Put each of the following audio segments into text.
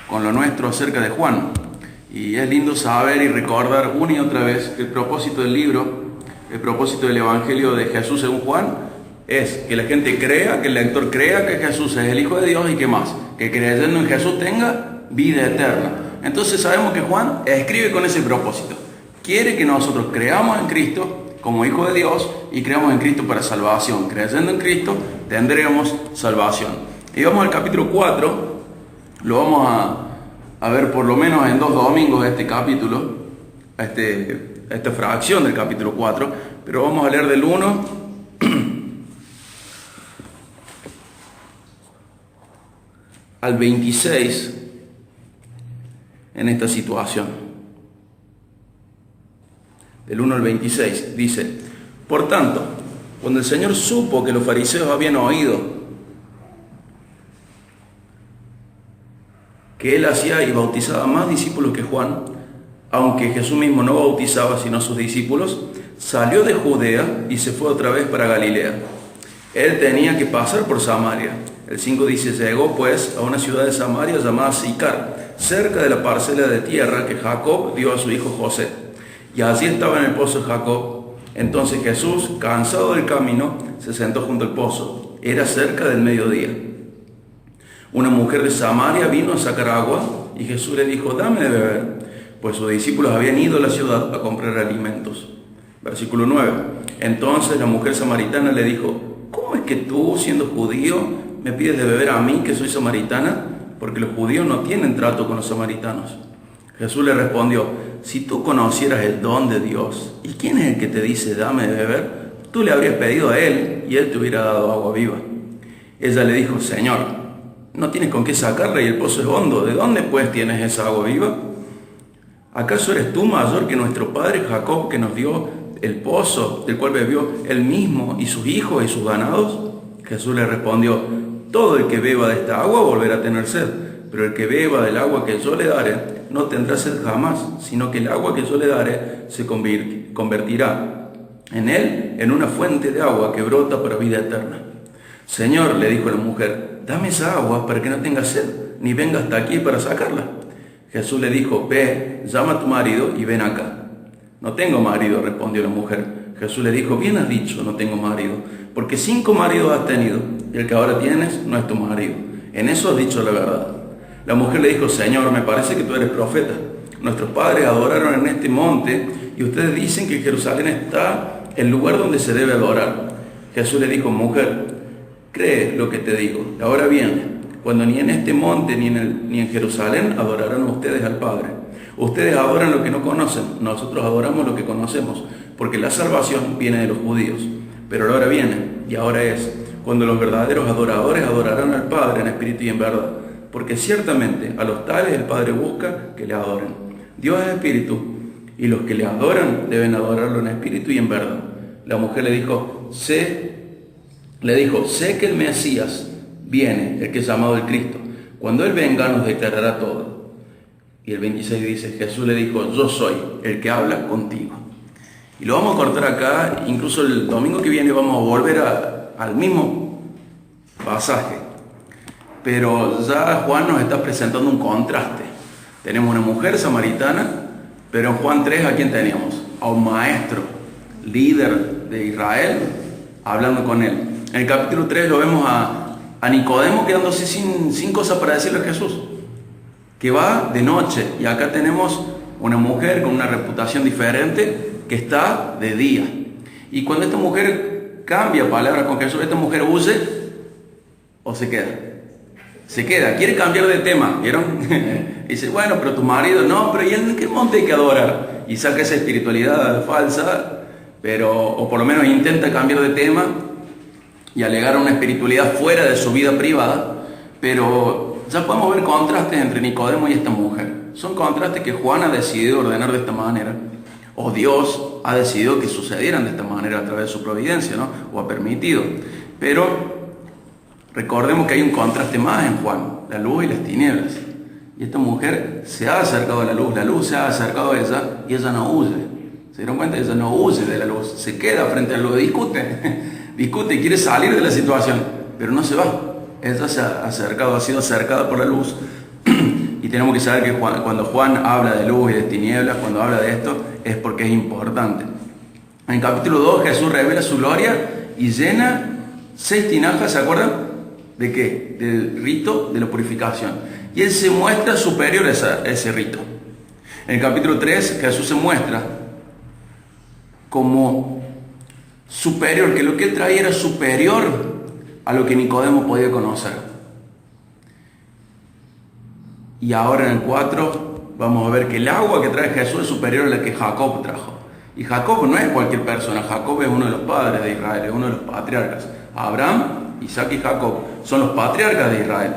con lo nuestro acerca de Juan. Y es lindo saber y recordar una y otra vez que el propósito del libro, el propósito del Evangelio de Jesús según Juan, es que la gente crea, que el lector crea que Jesús es el Hijo de Dios y que más, que creyendo en Jesús tenga vida eterna. Entonces sabemos que Juan escribe con ese propósito. Quiere que nosotros creamos en Cristo como Hijo de Dios y creamos en Cristo para salvación. Creyendo en Cristo tendremos salvación. Y vamos al capítulo 4, lo vamos a ver por lo menos en 2 domingos este capítulo, esta fracción del capítulo 4, pero vamos a leer del 1 al 26 en esta situación. Del 1 al 26 dice: por tanto, cuando el Señor supo que los fariseos habían oído que él hacía y bautizaba más discípulos que Juan, aunque Jesús mismo no bautizaba sino a sus discípulos, salió de Judea y se fue otra vez para Galilea. Él tenía que pasar por Samaria. El 5 dice: llegó pues a una ciudad de Samaria llamada Sicar, cerca de la parcela de tierra que Jacob dio a su hijo José. Y allí estaba en el pozo Jacob. Entonces Jesús, cansado del camino, se sentó junto al pozo. Era cerca del mediodía. Una mujer de Samaria vino a sacar agua y Jesús le dijo: dame de beber, pues sus discípulos habían ido a la ciudad a comprar alimentos. Versículo 9. Entonces la mujer samaritana le dijo: ¿cómo es que tú, siendo judío, me pides de beber a mí, que soy samaritana? Porque los judíos no tienen trato con los samaritanos. Jesús le respondió: si tú conocieras el don de Dios, ¿y quién es el que te dice dame de beber? Tú le habrías pedido a él y él te hubiera dado agua viva. Ella le dijo: Señor, no tienes con qué sacarla y el pozo es hondo. ¿De dónde pues tienes esa agua viva? ¿Acaso eres tú mayor que nuestro padre Jacob, que nos dio el pozo del cual bebió él mismo y sus hijos y sus ganados? Jesús le respondió: todo el que beba de esta agua volverá a tener sed, pero el que beba del agua que yo le daré no tendrá sed jamás, sino que el agua que yo le daré se convertirá en él en una fuente de agua que brota para vida eterna. Señor, le dijo la mujer, dame esa agua para que no tenga sed, ni venga hasta aquí para sacarla. Jesús le dijo: ve, llama a tu marido y ven acá. No tengo marido, respondió la mujer. Jesús le dijo: bien has dicho, no tengo marido, porque 5 maridos has tenido, y el que ahora tienes no es tu marido. En eso has dicho la verdad. La mujer le dijo: Señor, me parece que tú eres profeta. Nuestros padres adoraron en este monte, y ustedes dicen que Jerusalén está el lugar donde se debe adorar. Jesús le dijo: mujer, cree lo que te digo. Ahora bien, cuando ni en este monte ni en Jerusalén adorarán ustedes al Padre. Ustedes adoran lo que no conocen, nosotros adoramos lo que conocemos, porque la salvación viene de los judíos. Pero la hora viene, y ahora es, cuando los verdaderos adoradores adorarán al Padre en espíritu y en verdad, porque ciertamente a los tales el Padre busca que le adoren. Dios es espíritu, y los que le adoran deben adorarlo en espíritu y en verdad. La mujer le dijo: sé que el Mesías viene, el que es llamado el Cristo. Cuando Él venga nos declarará todo. Y el 26 dice: Jesús le dijo: yo soy el que habla contigo. Y lo vamos a cortar acá. Incluso el domingo que viene vamos a volver al mismo pasaje, pero ya Juan nos está presentando un contraste. Tenemos una mujer samaritana, pero en Juan 3, ¿a quién teníamos? A un maestro, líder de Israel, hablando con él. En el capítulo 3 lo vemos a Nicodemo quedándose sin cosas para decirle a Jesús, que va de noche, y acá tenemos una mujer con una reputación diferente que está de día. Y cuando esta mujer cambia palabras con Jesús, esta mujer huye o se queda. Se queda, quiere cambiar de tema, ¿vieron? Dice: bueno, pero tu marido, no, pero ¿y en qué monte hay que adorar? Y saca esa espiritualidad falsa, o por lo menos intenta cambiar de tema y alegar una espiritualidad fuera de su vida privada. Pero ya podemos ver contrastes entre Nicodemo y esta mujer. Son contrastes que Juan ha decidido ordenar de esta manera, o Dios ha decidido que sucedieran de esta manera a través de su providencia, ¿no? O ha permitido. Pero recordemos que hay un contraste más en Juan: la luz y las tinieblas. Y esta mujer se ha acercado a la luz se ha acercado a ella, y ella no huye. ¿Se dieron cuenta? Ella no huye de la luz, se queda frente a la luz, discute y quiere salir de la situación, pero no se va. Ella se ha acercado, ha sido acercada por la luz, y Y tenemos que saber que cuando Juan habla de luz y de tinieblas, cuando habla de esto, es porque es importante. En el capítulo 2 Jesús revela su gloria y llena 6 tinajas, ¿se acuerdan? ¿De qué? Del rito de la purificación. Y Él se muestra superior a ese rito. En el capítulo 3 Jesús se muestra como superior, que lo que Él traía era superior a lo que Nicodemo podía conocer. Y ahora en el 4 vamos a ver que el agua que trae Jesús es superior a la que Jacob trajo. Y Jacob no es cualquier persona, Jacob es uno de los padres de Israel, es uno de los patriarcas. Abraham, Isaac y Jacob son los patriarcas de Israel.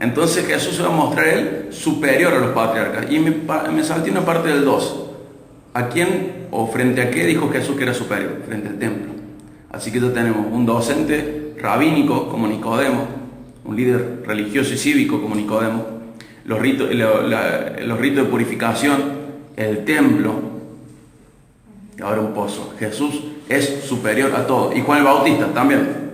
Entonces Jesús se va a mostrar él superior a los patriarcas. Y me salté una parte del 2. ¿A quién o frente a qué dijo Jesús que era superior? Frente al templo. Así que ya tenemos un docente rabínico como Nicodemo, un líder religioso y cívico como Nicodemo, los ritos de purificación, el templo, y ahora un pozo. Jesús es superior a todo. Y Juan el Bautista también.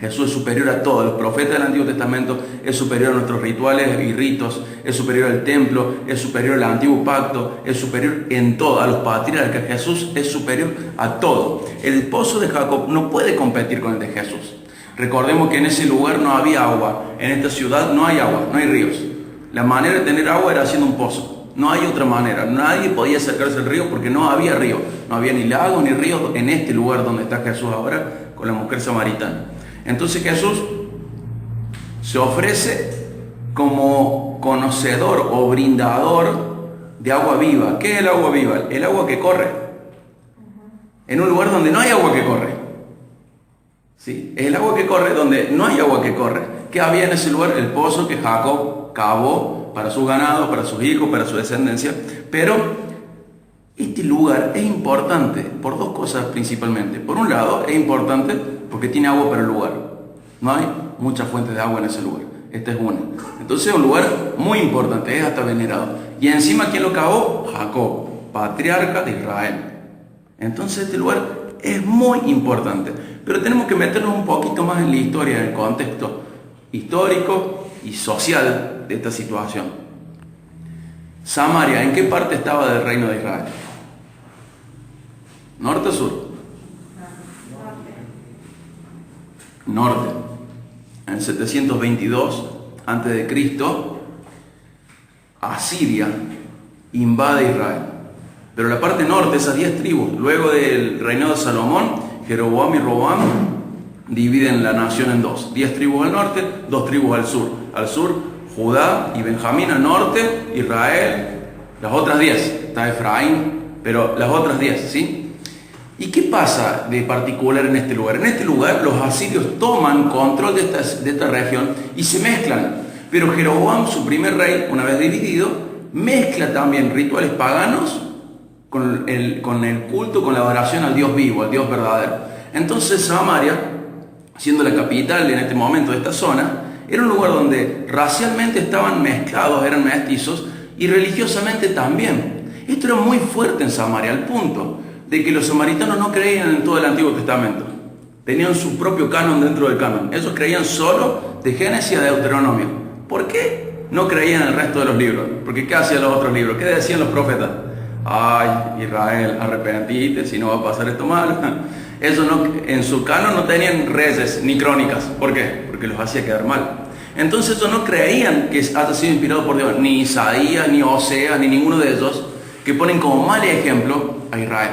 Jesús es superior a todo. Los profetas del Antiguo Testamento es superior a nuestros rituales y ritos, es superior al templo, es superior al antiguo pacto, es superior en todo, a los patriarcas. Jesús es superior a todo. El pozo de Jacob no puede competir con el de Jesús. Recordemos que en ese lugar no había agua. En esta ciudad no hay agua, no hay ríos. La manera de tener agua era haciendo un pozo. No hay otra manera. Nadie podía acercarse al río porque no había río. No había ni lago ni río en este lugar donde está Jesús ahora con la mujer samaritana. Entonces Jesús se ofrece como conocedor o brindador de agua viva. ¿Qué es el agua viva? El agua que corre. En un lugar donde no hay agua que corre. ¿Sí? Es el agua que corre donde no hay agua que corre. ¿Qué había en ese lugar? El pozo que Jacob cavó para su ganado, para sus hijos, para su descendencia. Pero este lugar es importante por 2 cosas principalmente. Por un lado, es importante porque tiene agua para el lugar. No hay muchas fuentes de agua en ese lugar. Esta es una. Entonces es un lugar muy importante, es hasta venerado. Y encima, ¿quién lo cavó? Jacob, patriarca de Israel. Entonces este lugar es muy importante. Pero tenemos que meternos un poquito más en la historia, en el contexto histórico y social de esta situación. Samaria, ¿en qué parte estaba del reino de Israel? ¿Norte o sur? Norte. En 722 a.C., Asiria invade Israel. Pero la parte norte, esas 10 tribus, luego del reinado de Salomón, Jeroboam y Roboam dividen la nación en 2. 10 tribus al norte, 2 tribus al sur. Al sur, Judá y Benjamín. Al norte, Israel. Las otras 10. Está Efraín, pero las otras 10, ¿sí? ¿Y qué pasa de particular en este lugar? En este lugar los asirios toman control de esta región y se mezclan. Pero Jeroboam, su primer rey, una vez dividido, mezcla también rituales paganos con el culto, con la adoración al Dios vivo, al Dios verdadero. Entonces Samaria, siendo la capital en este momento de esta zona, era un lugar donde racialmente estaban mezclados, eran mestizos, y religiosamente también. Esto era muy fuerte en Samaria, al punto de que los samaritanos no creían en todo el Antiguo Testamento. Tenían su propio canon dentro del canon. Ellos creían solo de Génesis a Deuteronomio. ¿Por qué no creían en el resto de los libros? Porque ¿qué hacían los otros libros? ¿Qué decían los profetas? Ay, Israel, arrepentite, si no va a pasar esto mal. Ellos en su canon no tenían reyes ni crónicas. ¿Por qué? Porque los hacía quedar mal. Entonces ellos no creían que haya sido inspirado por Dios, ni Isaías, ni Oseas, ni ninguno de ellos, que ponen como mal ejemplo a Israel.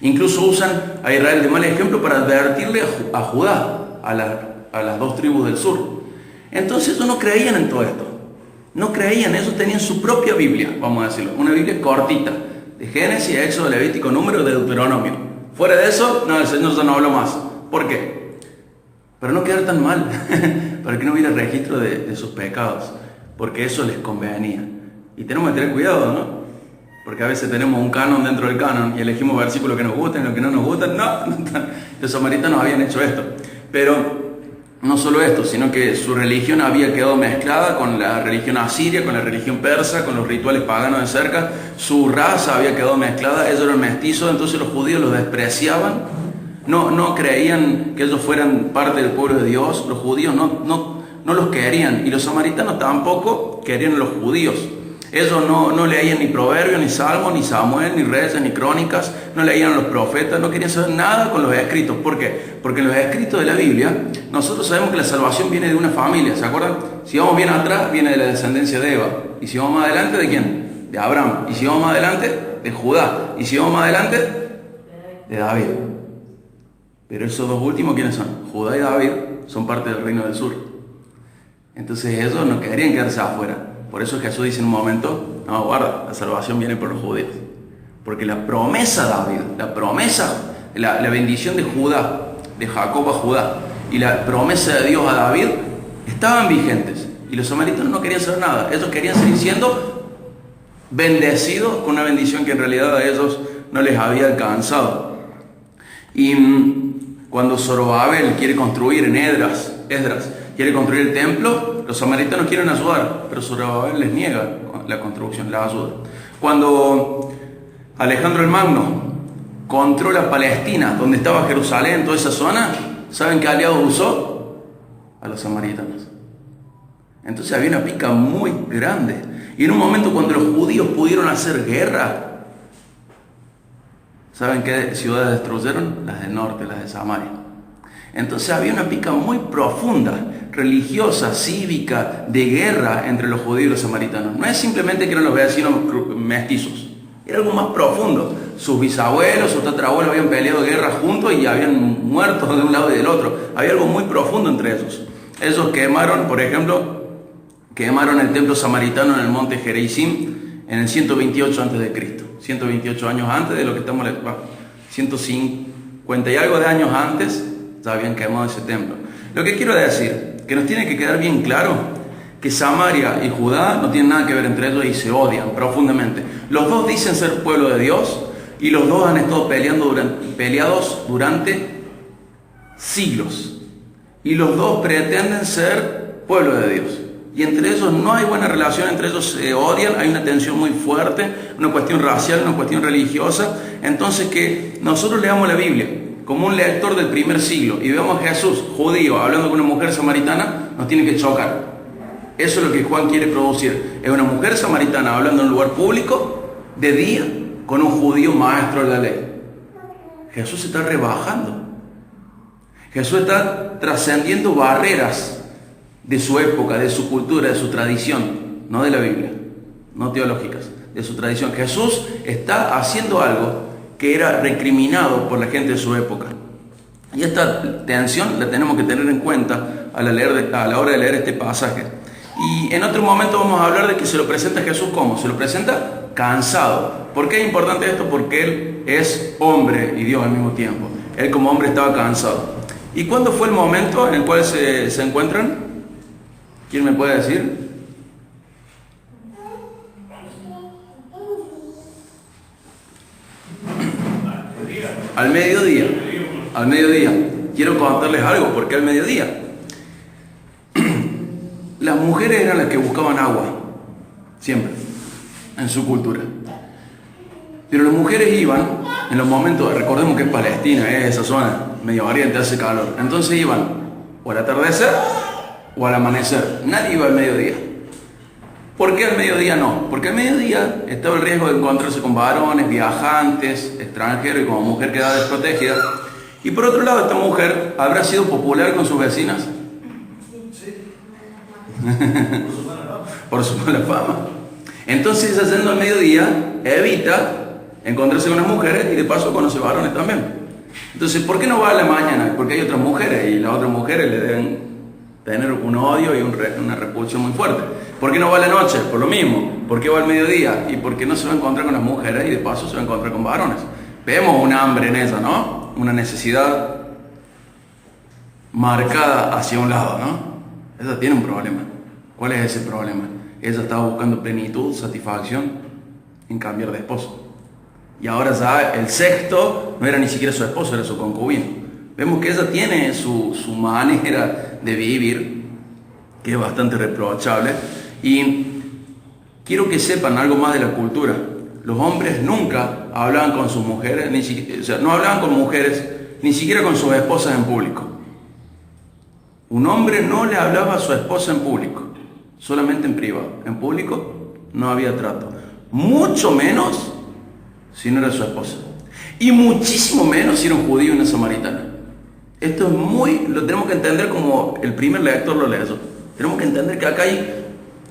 Incluso usan a Israel de mal ejemplo para advertirle a Judá, a las 2 tribus del sur. Entonces ellos no creían en todo esto. No creían, ellos tenían su propia Biblia, vamos a decirlo. Una Biblia cortita, de Génesis, Éxodo, Levítico, Número, de Deuteronomio. Fuera de eso, no, el Señor ya no habló más. ¿Por qué? Para no quedar tan mal, para que no hubiera registro de sus pecados, porque eso les convenía. Y tenemos que tener cuidado, ¿no? Porque a veces tenemos un canon dentro del canon y elegimos versículos que nos gustan y los que no nos gustan. No, los samaritanos habían hecho esto. Pero no solo esto, sino que su religión había quedado mezclada con la religión asiria, con la religión persa, con los rituales paganos de cerca. Su raza había quedado mezclada, ellos eran mestizos, entonces los judíos los despreciaban. No creían que ellos fueran parte del pueblo de Dios. Los judíos no los querían, y los samaritanos tampoco querían a los judíos. Ellos no leían ni Proverbios, ni Salmos, ni Samuel, ni Reyes, ni Crónicas, no leían a los profetas, no querían saber nada con los escritos. ¿Por qué? Porque en los escritos de la Biblia, nosotros sabemos que la salvación viene de una familia, ¿se acuerdan? Si vamos bien atrás, viene de la descendencia de Eva. Y si vamos más adelante, ¿de quién? De Abraham. Y si vamos más adelante, de Judá. Y si vamos más adelante, de David. Pero esos dos últimos, ¿quiénes son? Judá y David son parte del reino del sur. Entonces ellos no querían quedarse afuera. Por eso Jesús dice en un momento, no, guarda, la salvación viene por los judíos. Porque la promesa a David, la promesa, la bendición de Judá, de Jacob a Judá, y la promesa de Dios a David, estaban vigentes. Y los samaritanos no querían hacer nada. Ellos querían seguir siendo bendecidos con una bendición que en realidad a ellos no les había alcanzado. Y cuando Zorobabel quiere construir en Esdras quiere construir el templo, los samaritanos quieren ayudar, pero Zorobabel les niega la construcción, la ayuda. Cuando Alejandro el Magno controla Palestina, donde estaba Jerusalén, toda esa zona, ¿saben qué aliado usó? A los samaritanos. Entonces había una pica muy grande. Y en un momento cuando los judíos pudieron hacer guerra, ¿saben qué ciudades destruyeron? Las del norte, las de Samaria. Entonces había una pica muy profunda, religiosa, cívica, de guerra entre los judíos y los samaritanos. No es simplemente que eran los vecinos mestizos, era algo más profundo. Sus bisabuelos, sus tatarabuelos habían peleado guerra juntos y habían muerto de un lado y del otro. Había algo muy profundo entre ellos. Ellos quemaron, por ejemplo, el templo samaritano en el monte Gerizim en el 128 a.C. 128 años antes de lo que estamos, 150 y algo de años antes, ya habían quemado ese templo. Lo que quiero decir, que nos tiene que quedar bien claro que Samaria y Judá no tienen nada que ver entre ellos y se odian profundamente. Los dos dicen ser pueblo de Dios y los dos han estado peleados durante siglos. Y los dos pretenden ser pueblo de Dios. Y entre ellos no hay buena relación, entre ellos se odian, hay una tensión muy fuerte, una cuestión racial, una cuestión religiosa. Entonces que nosotros leamos la Biblia como un lector del primer siglo y vemos a Jesús, judío, hablando con una mujer samaritana, nos tiene que chocar. Eso es lo que Juan quiere producir. Es una mujer samaritana hablando en un lugar público, de día, con un judío maestro de la ley. Jesús se está rebajando. Jesús está trascendiendo barreras de su época, de su cultura, de su tradición, no de la Biblia, no teológicas, de su tradición. Jesús está haciendo algo que era recriminado por la gente de su época. Y esta tensión la tenemos que tener en cuenta a la hora de leer este pasaje. Y en otro momento vamos a hablar de que se lo presenta a Jesús ¿cómo? Se lo presenta cansado. ¿Por qué es importante esto? Porque Él es hombre y Dios al mismo tiempo. Él como hombre estaba cansado. ¿Y cuándo fue el momento en el cual se encuentran? ¿Quién me puede decir? Al mediodía. Al mediodía. Quiero contarles algo. ¿Por qué al mediodía? Las mujeres eran las que buscaban agua. Siempre. En su cultura. Pero las mujeres iban en los momentos, recordemos que es Palestina, esa zona, Medio Oriente, hace calor. Entonces iban o al atardecer o al amanecer. Nadie iba al mediodía. ¿Por qué al mediodía no? Porque al mediodía estaba el riesgo de encontrarse con varones, viajantes, extranjeros y como mujer quedaba desprotegida. Y por otro lado, esta mujer habrá sido popular con sus vecinas. Sí. Por su mala fama. Entonces, yendo al mediodía, evita encontrarse con las mujeres y de paso conoce varones también. Entonces, ¿por qué no va a la mañana? Porque hay otras mujeres y las otras mujeres le deben tener un odio y una repulsión muy fuerte. ¿Por qué no va a la noche? Por lo mismo. ¿Por qué va al mediodía? Y porque no se va a encontrar con las mujeres y de paso se va a encontrar con varones. Vemos un hambre en ella, ¿no? Una necesidad marcada hacia un lado, ¿no? Ella tiene un problema. ¿Cuál es ese problema? Ella estaba buscando plenitud, satisfacción en cambiar de esposo. Y ahora ya el sexto no era ni siquiera su esposo, era su concubino. Vemos que ella tiene su manera de vivir, que es bastante reprochable. Y quiero que sepan algo más de la cultura. Los hombres nunca hablaban con sus mujeres, no hablaban con mujeres, ni siquiera con sus esposas en público. Un hombre no le hablaba a su esposa en público, solamente en privado. En público, no había trato. Mucho menos si no era su esposa. Y muchísimo menos si era un judío y una samaritana. Esto es lo tenemos que entender como el primer lector lo leyó. Tenemos que entender que acá hay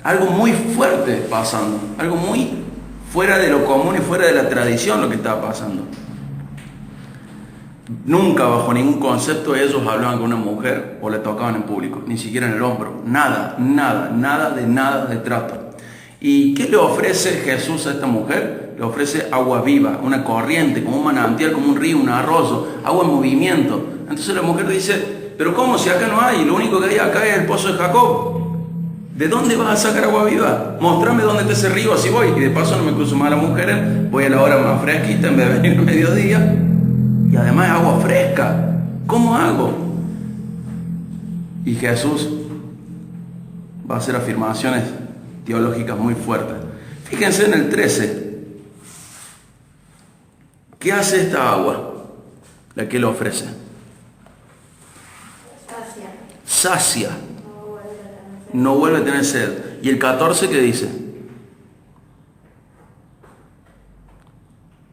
algo muy fuerte pasando, algo muy fuera de lo común y fuera de la tradición lo que está pasando. Nunca bajo ningún concepto ellos hablaban con una mujer o le tocaban en público, ni siquiera en el hombro, nada de trato. ¿Y qué le ofrece Jesús a esta mujer? Le ofrece agua viva, una corriente, como un manantial, como un río, un arroyo, agua en movimiento. Entonces la mujer dice, pero ¿cómo si acá no hay? Lo único que hay acá es el pozo de Jacob. ¿De dónde vas a sacar agua viva? Mostrame dónde está ese río, así voy. Y de paso no me cruzo más a las mujeres, voy a la hora más fresquita en vez de venir al mediodía. Y además es agua fresca. ¿Cómo hago? Y Jesús va a hacer afirmaciones teológicas muy fuertes. Fíjense en el 13. ¿Qué hace esta agua? La que él ofrece. Sacia. No vuelve a tener sed. ¿Y el 14 qué dice?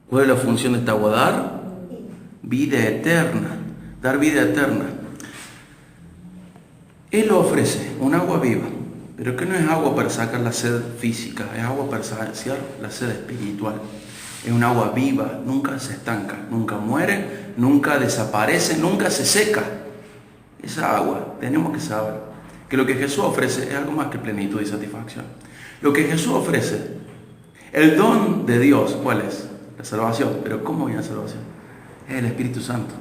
¿Cuál es la función de esta agua? Dar vida eterna. Dar vida eterna. Él ofrece un agua viva, pero que no es agua para sacar la sed física, es agua para saciar la sed espiritual. Es un agua viva, nunca se estanca, nunca muere, nunca desaparece, nunca se seca. Esa agua, tenemos que saber que lo que Jesús ofrece es algo más que plenitud y satisfacción. Lo que Jesús ofrece, el don de Dios, ¿cuál es? La salvación. Pero ¿cómo viene la salvación? Es el Espíritu Santo.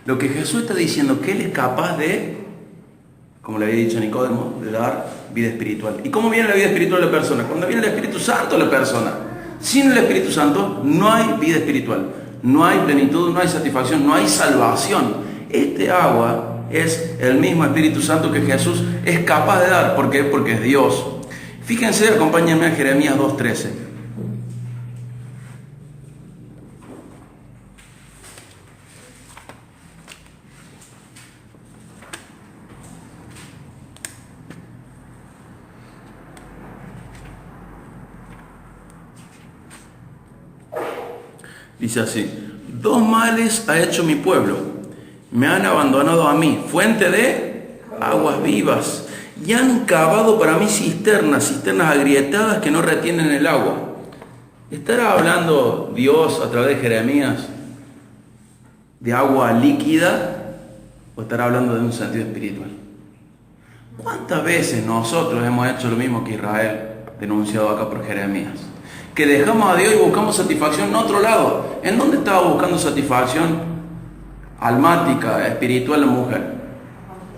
Lo que Jesús está diciendo que Él es capaz de, como le había dicho a Nicodemo, de dar vida espiritual. ¿Y cómo viene la vida espiritual de la persona? Cuando viene el Espíritu Santo de la persona. Sin el Espíritu Santo no hay vida espiritual, no hay plenitud, no hay satisfacción, no hay salvación. Este agua es el mismo Espíritu Santo que Jesús es capaz de dar. ¿Por qué? Porque es Dios. Fíjense, acompáñenme a Jeremías 2:13. Dice así: dos males ha hecho mi pueblo, me han abandonado a mí, fuente de aguas vivas, y han cavado para mí cisternas agrietadas que no retienen el agua. ¿Estará hablando Dios a través de Jeremías de agua líquida o estará hablando de un sentido espiritual? ¿Cuántas veces nosotros hemos hecho lo mismo que Israel, denunciado acá por Jeremías? Que dejamos a Dios y buscamos satisfacción en otro lado. ¿En dónde estaba buscando satisfacción almática, espiritual la mujer?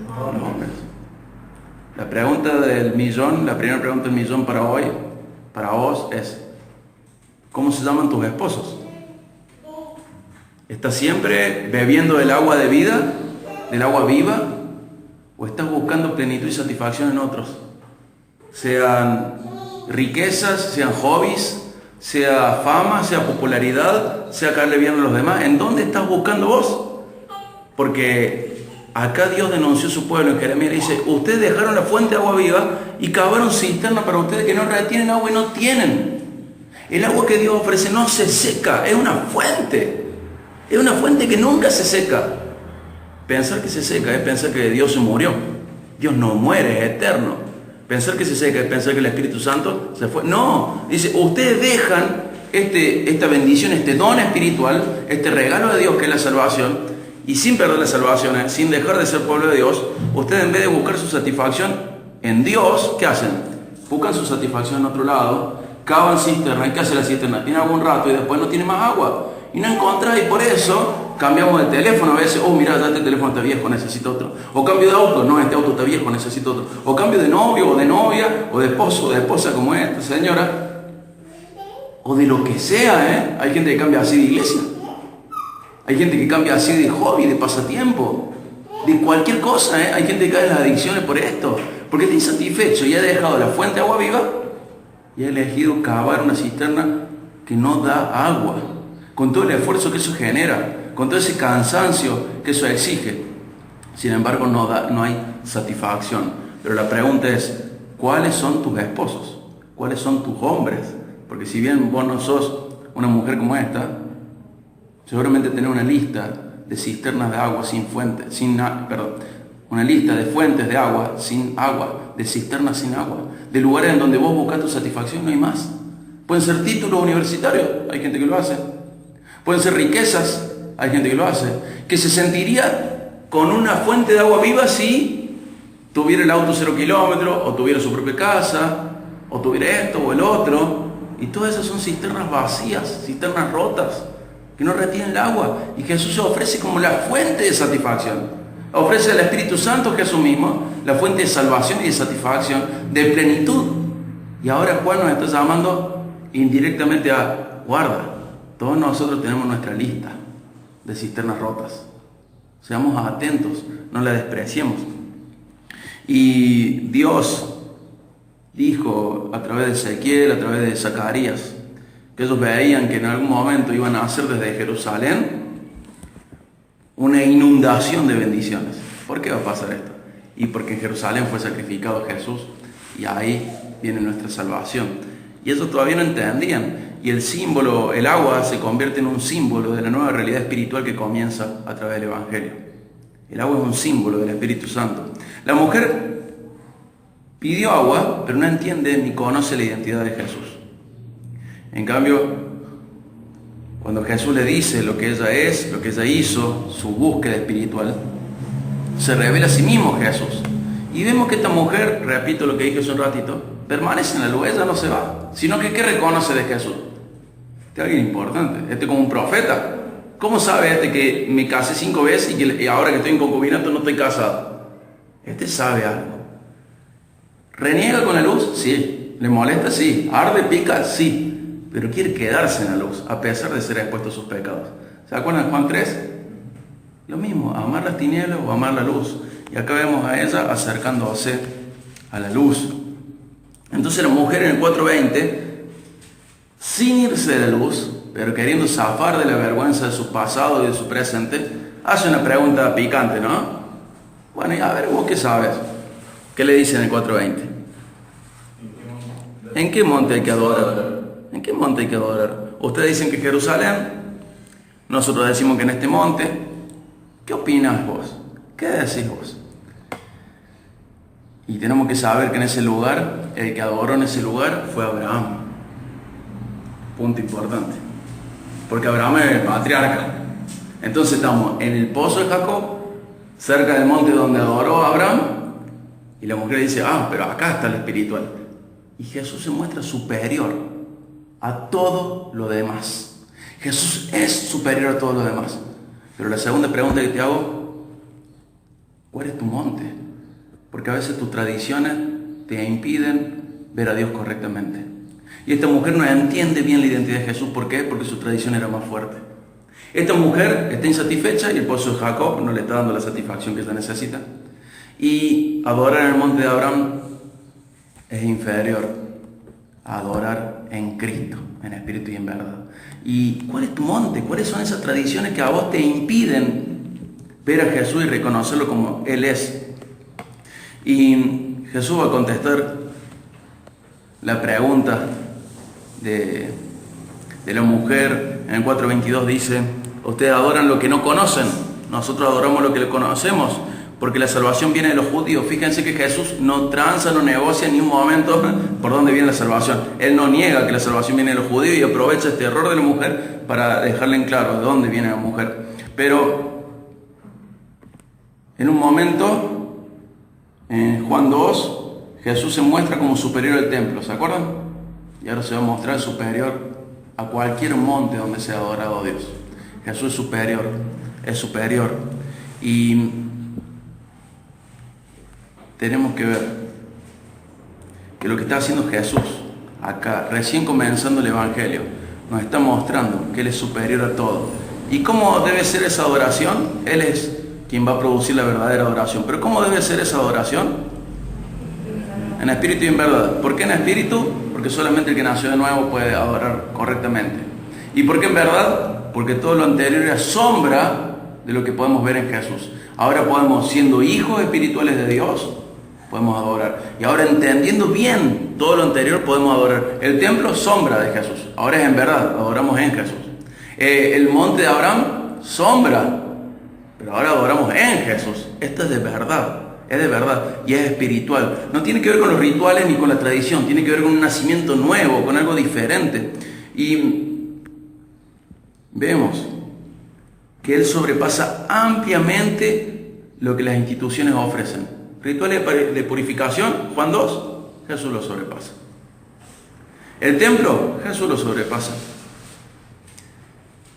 Los hombres. La pregunta del millón, la primera pregunta del millón para hoy, para vos es: ¿cómo se llaman tus esposos? ¿Estás siempre bebiendo del agua de vida, del agua viva? ¿O estás buscando plenitud y satisfacción en otros? Sean riquezas, sean hobbies, sea fama, sea popularidad, sea caerle bien a los demás. ¿En dónde estás buscando vos? Porque acá Dios denunció a su pueblo en Jeremías y dice: ustedes dejaron la fuente de agua viva y cavaron cisterna para ustedes que no retienen agua y no tienen. El agua que Dios ofrece no se seca, es una fuente. Es una fuente que nunca se seca. Pensar que se seca es pensar que Dios se murió. Dios no muere, es eterno. Pensar que se seca es pensar que el Espíritu Santo se fue. No, dice: ustedes dejan esta bendición, este don espiritual, este regalo de Dios que es la salvación, y sin perder la salvación, sin dejar de ser pueblo de Dios, ustedes en vez de buscar su satisfacción en Dios, ¿qué hacen? Buscan su satisfacción en otro lado, cavan cisterna. ¿Y qué hace la cisterna? Tiene agua un rato y después no tiene más agua. Y no encontrás, y por eso cambiamos de teléfono. A veces, oh, mira, ya este teléfono está viejo, necesito otro. O cambio de auto, no, este auto está viejo, necesito otro. O cambio de novio, o de novia, o de esposo, o de esposa como esta señora. O de lo que sea, Hay gente que cambia así de iglesia. Hay gente que cambia así de hobby, de pasatiempo. De cualquier cosa, Hay gente que cae en las adicciones por esto. Porque está insatisfecho y ha dejado la fuente de agua viva y ha elegido cavar una cisterna que no da agua. Con todo el esfuerzo que eso genera, con todo ese cansancio que eso exige. Sin embargo, no hay satisfacción. Pero la pregunta es: ¿cuáles son tus esposos? cuáles son tus hombres. Porque si bien vos no sos una mujer como esta, seguramente tenés una lista de cisternas de agua sin fuente, una lista de fuentes de agua sin agua, de cisternas sin agua, de lugares en donde vos buscás tu satisfacción, no hay más. Pueden ser títulos universitarios, hay gente que lo hace. Pueden ser riquezas, hay gente que lo hace. Que se sentiría con una fuente de agua viva si tuviera el auto 0 kilómetros, o tuviera su propia casa, o tuviera esto o el otro. Y todas esas son cisternas vacías, cisternas rotas, que no retienen el agua. Y Jesús se ofrece como la fuente de satisfacción. Ofrece al Espíritu Santo, Jesús mismo, la fuente de salvación y de satisfacción, de plenitud. Y ahora Juan nos está llamando indirectamente a: guarda, todos nosotros tenemos nuestra lista de cisternas rotas. Seamos atentos, no la despreciemos. Y Dios dijo a través de Ezequiel, a través de Zacarías, que ellos veían que en algún momento iban a hacer desde Jerusalén una inundación de bendiciones. ¿Por qué va a pasar esto? Y porque en Jerusalén fue sacrificado Jesús, y ahí viene nuestra salvación. Y ellos todavía no entendían. Y el símbolo, el agua, se convierte en un símbolo de la nueva realidad espiritual que comienza a través del Evangelio. El agua es un símbolo del Espíritu Santo. La mujer pidió agua, pero no entiende ni conoce la identidad de Jesús. En cambio, cuando Jesús le dice lo que ella es, lo que ella hizo, su búsqueda espiritual, se revela a sí mismo Jesús. Y vemos que esta mujer, repito lo que dije hace un ratito, permanece en la luz, ella no se va, sino que ¿qué reconoce de Jesús? Este es alguien importante, como un profeta. ¿Cómo sabe que me casé 5 veces y ahora que estoy en concubinato no estoy casado? Sabe algo. ¿Reniega con la luz? Sí. ¿Le molesta? Sí. ¿Arde, pica? Sí. Pero quiere quedarse en la luz, a pesar de ser expuesto a sus pecados. ¿Se acuerdan de Juan 3? Lo mismo, amar las tinieblas o amar la luz. Y acá vemos a ella acercándose a la luz. Entonces la mujer en el 4:20, sin irse de la luz, pero queriendo zafar de la vergüenza de su pasado y de su presente, hace una pregunta picante, ¿no? Bueno, y a ver, ¿vos qué sabes? ¿Qué le dice en el 4:20? ¿En qué monte hay que adorar? ¿En qué monte hay que adorar? Ustedes dicen que Jerusalén, nosotros decimos que en este monte. ¿Qué opinas vos? ¿Qué decís vos? Y tenemos que saber que en ese lugar, el que adoró en ese lugar fue Abraham. Punto importante. Porque Abraham es el patriarca. Entonces estamos en el pozo de Jacob, cerca del monte donde adoró Abraham, y la mujer dice: pero acá está lo espiritual. Y Jesús se muestra superior a todo lo demás. Jesús es superior a todo lo demás. Pero la segunda pregunta que te hago: ¿cuál es tu monte? Porque a veces tus tradiciones te impiden ver a Dios correctamente. Y esta mujer no entiende bien la identidad de Jesús. ¿Por qué? Porque su tradición era más fuerte. Esta mujer está insatisfecha y el pozo de Jacob no le está dando la satisfacción que ella necesita. Y adorar en el monte de Abraham es inferior a adorar en Cristo, en espíritu y en verdad. ¿Y cuál es tu monte? ¿Cuáles son esas tradiciones que a vos te impiden ver a Jesús y reconocerlo como Él es? Y Jesús va a contestar la pregunta de la mujer. En el 4:22 dice: ustedes adoran lo que no conocen, nosotros adoramos lo que le conocemos, porque la salvación viene de los judíos. Fíjense que Jesús no tranza, no negocia en ningún momento por dónde viene la salvación. Él no niega que la salvación viene de los judíos y aprovecha este error de la mujer para dejarle en claro de dónde viene la mujer. Pero en un momento, en Juan 2, Jesús se muestra como superior al templo, ¿se acuerdan? Y ahora se va a mostrar superior a cualquier monte donde sea adorado a Dios. Jesús es superior. Y tenemos que ver que lo que está haciendo Jesús acá, recién comenzando el Evangelio, nos está mostrando que Él es superior a todo. ¿Y cómo debe ser esa adoración? Él es quien va a producir la verdadera adoración. Pero ¿cómo debe ser esa adoración? En espíritu y en verdad. ¿Por qué en espíritu? Porque solamente el que nació de nuevo puede adorar correctamente. ¿Y por qué en verdad? Porque todo lo anterior era sombra de lo que podemos ver en Jesús. Ahora podemos, siendo hijos espirituales de Dios, podemos adorar. Y ahora entendiendo bien todo lo anterior podemos adorar. El templo, sombra de Jesús. Ahora es en verdad, adoramos en Jesús. El monte de Abraham, sombra. Pero ahora adoramos en Jesús. Esto es de verdad. Es de verdad y es espiritual. No tiene que ver con los rituales ni con la tradición. Tiene que ver con un nacimiento nuevo, con algo diferente. Y vemos que Él sobrepasa ampliamente lo que las instituciones ofrecen. Rituales de purificación, Juan 2, Jesús lo sobrepasa. El templo, Jesús lo sobrepasa.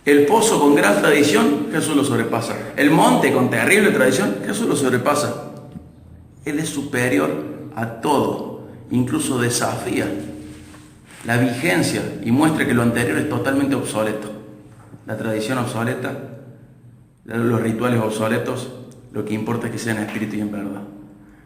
El pozo con gran tradición, Jesús lo sobrepasa. El monte con terrible tradición, Jesús lo sobrepasa. Él es superior a todo, incluso desafía la vigencia y muestra que lo anterior es totalmente obsoleto. La tradición obsoleta, los rituales obsoletos, lo que importa es que sean espíritu y en verdad.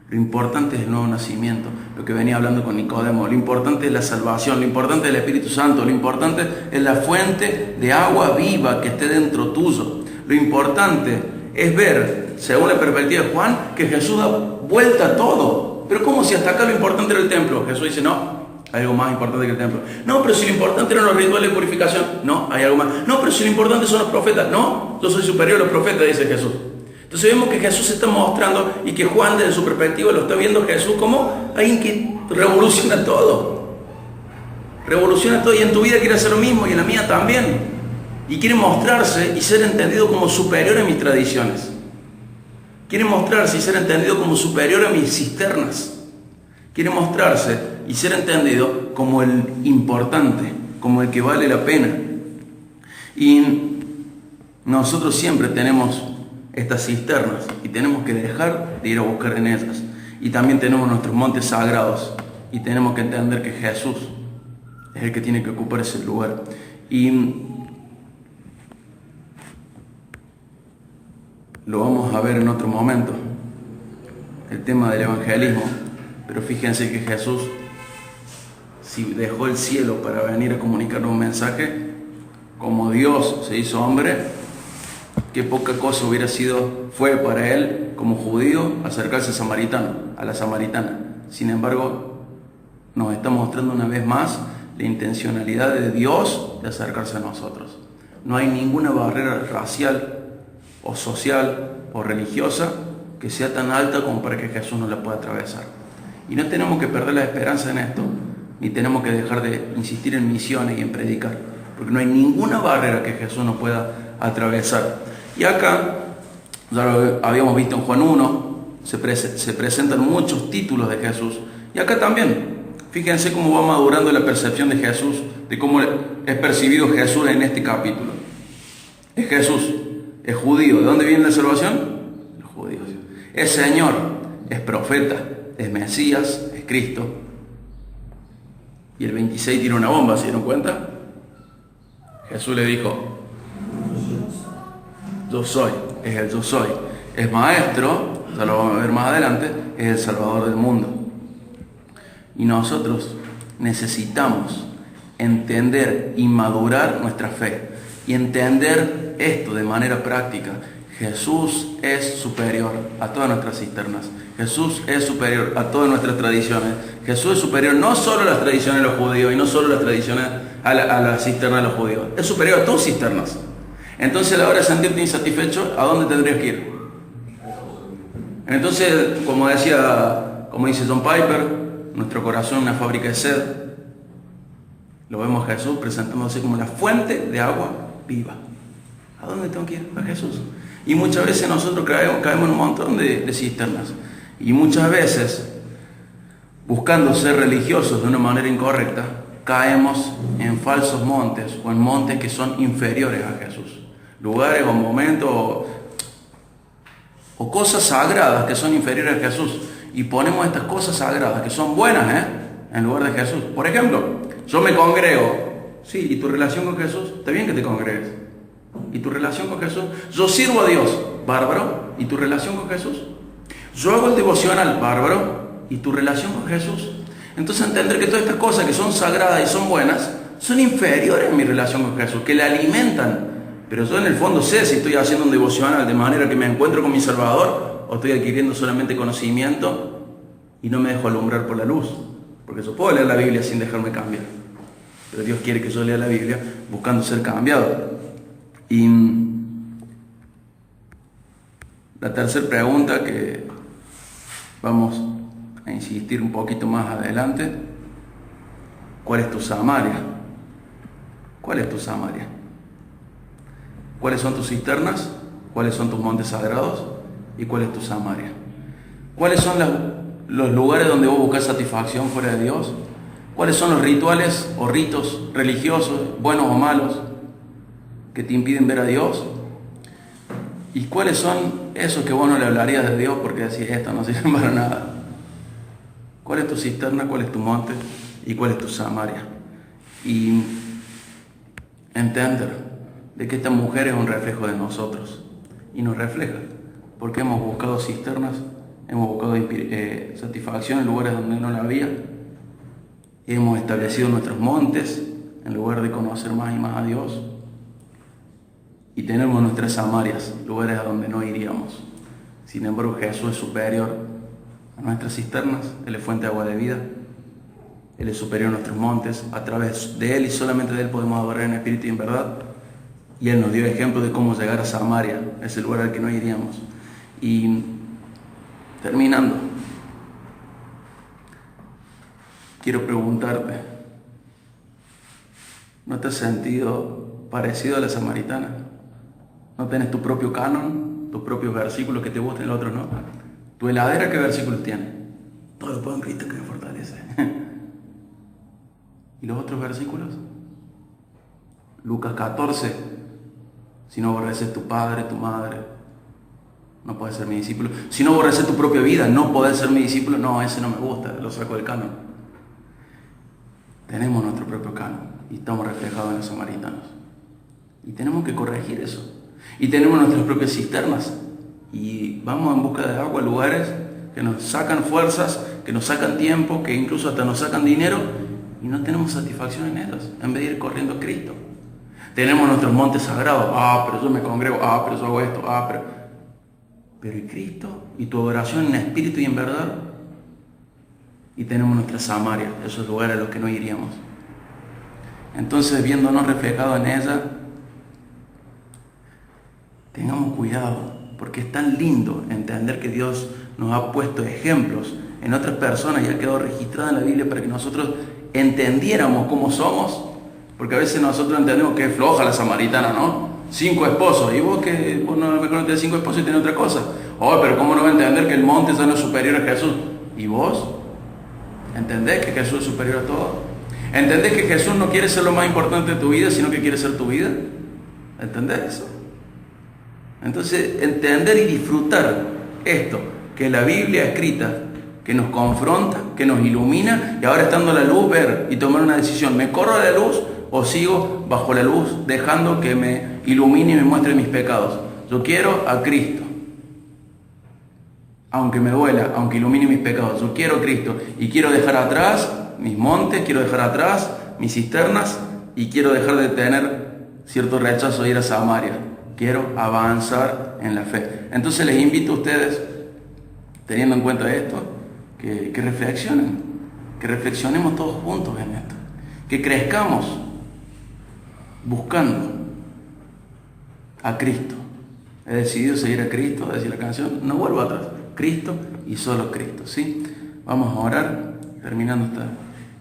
Lo importante es el nuevo nacimiento, lo que venía hablando con Nicodemo. Lo importante es la salvación, lo importante es el Espíritu Santo, lo importante es la fuente de agua viva que esté dentro tuyo. Lo importante es ver, según la perspectiva de Juan, que Jesús da vuelta a todo. Pero ¿cómo si hasta acá lo importante era el templo? Jesús dice, no, hay algo más importante que el templo. No, pero si lo importante eran los rituales de purificación. No, hay algo más. No, pero si lo importante son los profetas. No, yo soy superior a los profetas, dice Jesús. Entonces vemos que Jesús se está mostrando y que Juan desde su perspectiva lo está viendo Jesús como alguien que revoluciona todo. Revoluciona todo y en tu vida quiere hacer lo mismo y en la mía también. Y quiere mostrarse y ser entendido como superior a mis tradiciones. Quiere mostrarse y ser entendido como superior a mis cisternas. Quiere mostrarse y ser entendido como el importante, como el que vale la pena. Y nosotros siempre tenemos estas cisternas y tenemos que dejar de ir a buscar en ellas. Y también tenemos nuestros montes sagrados y tenemos que entender que Jesús es el que tiene que ocupar ese lugar. Y lo vamos a ver en otro momento, el tema del evangelismo, pero fíjense que Jesús, si dejó el cielo para venir a comunicarnos un mensaje, como Dios se hizo hombre, qué poca cosa fue para él como judío acercarse a la samaritana. Sin embargo, nos está mostrando una vez más la intencionalidad de Dios de acercarse a nosotros. No hay ninguna barrera racial o social o religiosa que sea tan alta como para que Jesús no la pueda atravesar. Y no tenemos que perder la esperanza en esto, ni tenemos que dejar de insistir en misiones y en predicar, porque no hay ninguna barrera que Jesús no pueda atravesar. Y acá, ya lo habíamos visto en Juan 1, se presentan muchos títulos de Jesús. Y acá también, fíjense cómo va madurando la percepción de Jesús, de cómo es percibido Jesús en este capítulo. Es Jesús, es judío. ¿De dónde viene la salvación? Los judíos. Es Señor, es profeta, es Mesías, es Cristo. Y el 26 tira una bomba, ¿se dieron cuenta? Jesús le dijo, yo soy, es el yo soy. Es maestro, ya lo vamos a ver más adelante, es el Salvador del mundo. Y nosotros necesitamos entender y madurar nuestra fe y entender esto de manera práctica. Jesús es superior a todas nuestras cisternas. Jesús es superior a todas nuestras tradiciones. Jesús es superior no solo a las tradiciones de los judíos y no solo a las tradiciones a la cisterna de los judíos. Es superior a tus cisternas. Entonces, a la hora de sentirte insatisfecho, ¿a dónde tendrías que ir? Entonces, como dice John Piper, nuestro corazón es una fábrica de sed. Lo vemos a Jesús presentándose como la fuente de agua viva. ¿A dónde tengo que ir? A Jesús. Y muchas veces nosotros caemos en un montón de cisternas. Y muchas veces, buscando ser religiosos de una manera incorrecta, caemos en falsos montes o en montes que son inferiores a Jesús. Lugares o momentos o cosas sagradas que son inferiores a Jesús. Y ponemos estas cosas sagradas que son buenas en lugar de Jesús. Por ejemplo, yo me congrego. Sí, ¿y tu relación con Jesús? Está bien que te congregues. ¿Y tu relación con Jesús? Yo sirvo a Dios, bárbaro. ¿Y tu relación con Jesús? Yo hago el devocional, bárbaro. ¿Y tu relación con Jesús? Entonces entender que todas estas cosas que son sagradas y son buenas son inferiores a mi relación con Jesús, que la alimentan. Pero yo en el fondo sé si estoy haciendo un devocional de manera que me encuentro con mi Salvador o estoy adquiriendo solamente conocimiento y no me dejo alumbrar por la luz Porque yo puedo leer la Biblia sin dejarme cambiar, pero Dios quiere que yo lea la Biblia buscando ser cambiado. Y la tercera pregunta, que vamos a insistir un poquito más adelante: ¿cuál es tu Samaria? ¿Cuál es tu Samaria? ¿Cuáles son tus cisternas? ¿Cuáles son tus montes sagrados? ¿Y cuál es tu Samaria? ¿Cuáles son los lugares donde vos buscas satisfacción fuera de Dios? ¿Cuáles son los rituales o ritos religiosos, buenos o malos, que te impiden ver a Dios? ¿Y cuáles son esos que vos no le hablarías de Dios porque decís, esto no sirve para nada? ¿Cuál es tu cisterna? ¿Cuál es tu monte? ¿Y cuál es tu Samaria? Y entender de que esta mujer es un reflejo de nosotros, y nos refleja porque hemos buscado cisternas, hemos buscado satisfacción en lugares donde no la había, hemos establecido nuestros montes en lugar de conocer más y más a Dios, y tenemos nuestras Samarias, lugares a donde no iríamos. Sin embargo, Jesús es superior a nuestras cisternas, Él es fuente de agua de vida, Él es superior a nuestros montes. A través de Él y solamente de Él podemos adorar en espíritu y en verdad. Y Él nos dio ejemplo de cómo llegar a Samaria, ese lugar al que no iríamos. Y terminando, quiero preguntarte, ¿no te has sentido parecido a la samaritana? ¿No tienes tu propio canon, tus propios versículos que te gusten, el otro no? ¿Tu heladera qué versículos tiene? Todo lo puedo en Cristo que me fortalece. ¿Y los otros versículos? Lucas 14, si no aborreces tu padre, tu madre, no puedes ser mi discípulo. Si no aborreces tu propia vida, no podés ser mi discípulo. No, ese no me gusta, lo saco del canon. Tenemos nuestro propio canon y estamos reflejados en los samaritanos. Y tenemos que corregir eso. Y tenemos nuestras propias cisternas. Y vamos en busca de agua a lugares que nos sacan fuerzas, que nos sacan tiempo, que incluso hasta nos sacan dinero, y no tenemos satisfacción en ellos, en vez de ir corriendo a Cristo. Tenemos nuestros montes sagrados. Pero yo me congrego. Pero yo hago esto. Pero ¿y Cristo? ¿Y tu adoración en espíritu y en verdad? Y tenemos nuestra Samaria, esos lugares a los que no iríamos. Entonces, viéndonos reflejados en ella, tengamos cuidado, porque es tan lindo entender que Dios nos ha puesto ejemplos en otras personas y ha quedado registrado en la Biblia para que nosotros entendiéramos cómo somos, porque a veces nosotros entendemos que es floja la samaritana, ¿no? 5 esposos, y vos que vos no, a lo mejor no tenés 5 esposos y tenés otra cosa. Pero ¿cómo no va a entender que el monte ya no es superior a Jesús? ¿Y vos? ¿Entendés que Jesús es superior a todo? ¿Entendés que Jesús no quiere ser lo más importante de tu vida, sino que quiere ser tu vida? ¿Entendés eso? Entonces, entender y disfrutar esto, que la Biblia escrita, que nos confronta, que nos ilumina, y ahora estando a la luz, ver y tomar una decisión: ¿me corro a la luz o sigo bajo la luz, dejando que me ilumine y me muestre mis pecados? Yo quiero a Cristo, aunque me duela, aunque ilumine mis pecados. Yo quiero a Cristo y quiero dejar atrás mis montes, quiero dejar atrás mis cisternas y quiero dejar de tener cierto rechazo de ir a Samaria. Quiero avanzar en la fe. Entonces les invito a ustedes, teniendo en cuenta esto, que reflexionen, que reflexionemos todos juntos en esto, que crezcamos buscando a Cristo. He decidido seguir a Cristo, decir la canción, no vuelvo atrás, Cristo y solo Cristo, ¿sí? Vamos a orar, terminando esta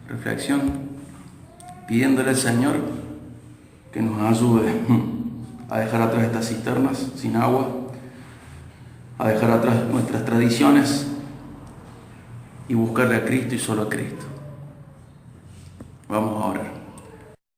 reflexión, pidiéndole al Señor que nos ayude a dejar atrás estas cisternas sin agua, a dejar atrás nuestras tradiciones y buscarle a Cristo y solo a Cristo. Vamos a orar.